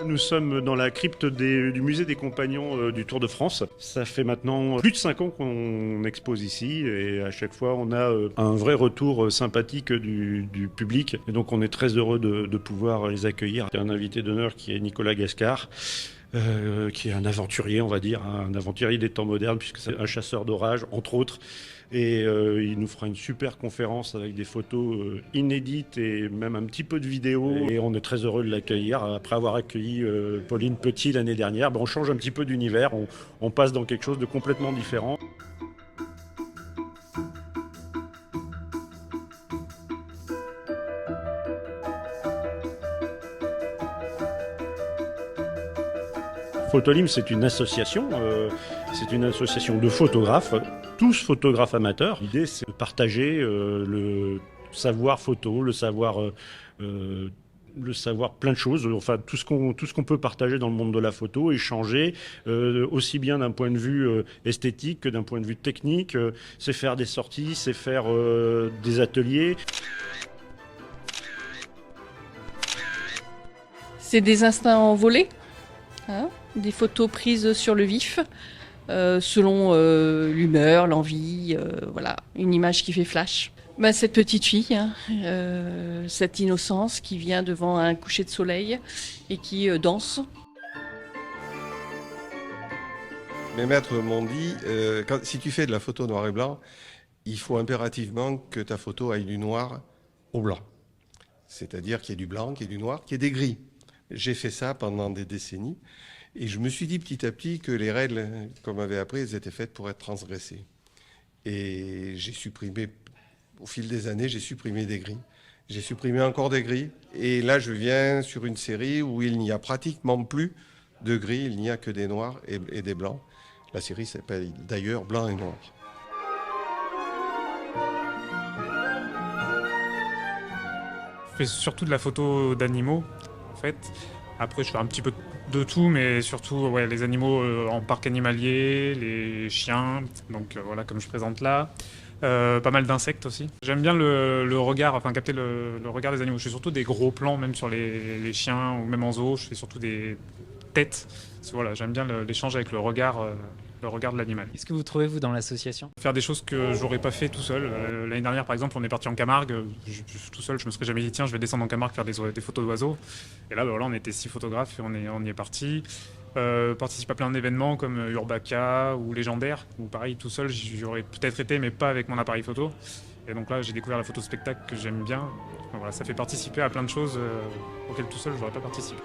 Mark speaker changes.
Speaker 1: Nous sommes dans la crypte du musée des Compagnons du Tour de France. Ça fait maintenant plus de 5 ans qu'on expose ici et à chaque fois on a un vrai retour sympathique du public. Et donc on est très heureux de pouvoir les accueillir. Il y a un invité d'honneur qui est Nicolas Gascard. Qui est un aventurier, on va dire, un aventurier des temps modernes, puisque c'est un chasseur d'orage, entre autres. Et il nous fera une super conférence avec des photos inédites et même un petit peu de vidéos. Et on est très heureux de l'accueillir. Après avoir accueilli Pauline Petit l'année dernière, on change un petit peu d'univers, on passe dans quelque chose de complètement différent. Photolim, c'est une association de photographes, tous photographes amateurs. L'idée, c'est de partager le savoir photo, le savoir plein de choses, enfin tout ce qu'on peut partager dans le monde de la photo, échanger, aussi bien d'un point de vue esthétique que d'un point de vue technique. C'est faire des sorties, c'est faire des ateliers.
Speaker 2: C'est des instants volés. Hein, des photos prises sur le vif, selon l'humeur, l'envie, voilà, une image qui fait flash. Cette petite fille, hein, cette innocence qui vient devant un coucher de soleil et qui danse.
Speaker 3: Mes maîtres m'ont dit, si tu fais de la photo noir et blanc, il faut impérativement que ta photo aille du noir au blanc. C'est-à-dire qu'il y ait du blanc, qu'il y ait du noir, qu'il y ait des gris. J'ai fait ça pendant des décennies et je me suis dit petit à petit que les règles qu'on m'avait apprises, elles étaient faites pour être transgressées. Et j'ai supprimé, au fil des années, j'ai supprimé des gris. J'ai supprimé encore des gris. Et là, je viens sur une série où il n'y a pratiquement plus de gris, il n'y a que des noirs et des blancs. La série s'appelle d'ailleurs Blanc et Noir.
Speaker 4: Je fais surtout de la photo d'animaux, en fait. Après, je fais un petit peu de tout, mais surtout les animaux en parc animalier, les chiens, donc voilà, comme je présente là. Pas mal d'insectes aussi. J'aime bien le regard, enfin capter le regard des animaux. Je fais surtout des gros plans, même sur les chiens ou même en zoo. Je fais surtout des têtes. Voilà, j'aime bien l'échange avec le regard de l'animal.
Speaker 5: Qu'est-ce que vous trouvez, vous, dans l'association ?
Speaker 4: Faire des choses que j'aurais pas fait tout seul. L'année dernière, par exemple, on est parti en Camargue. Tout seul, je me serais jamais dit, tiens, je vais descendre en Camargue faire des photos d'oiseaux. Et là, on était 6 photographes et on y est parti. Participe à plein d'événements comme Urbaka ou Légendaire, où pareil, tout seul, j'aurais peut-être été, mais pas avec mon appareil photo. Et donc là, j'ai découvert la photo spectacle que j'aime bien. Donc voilà, ça fait participer à plein de choses auxquelles tout seul, je n'aurais pas participé.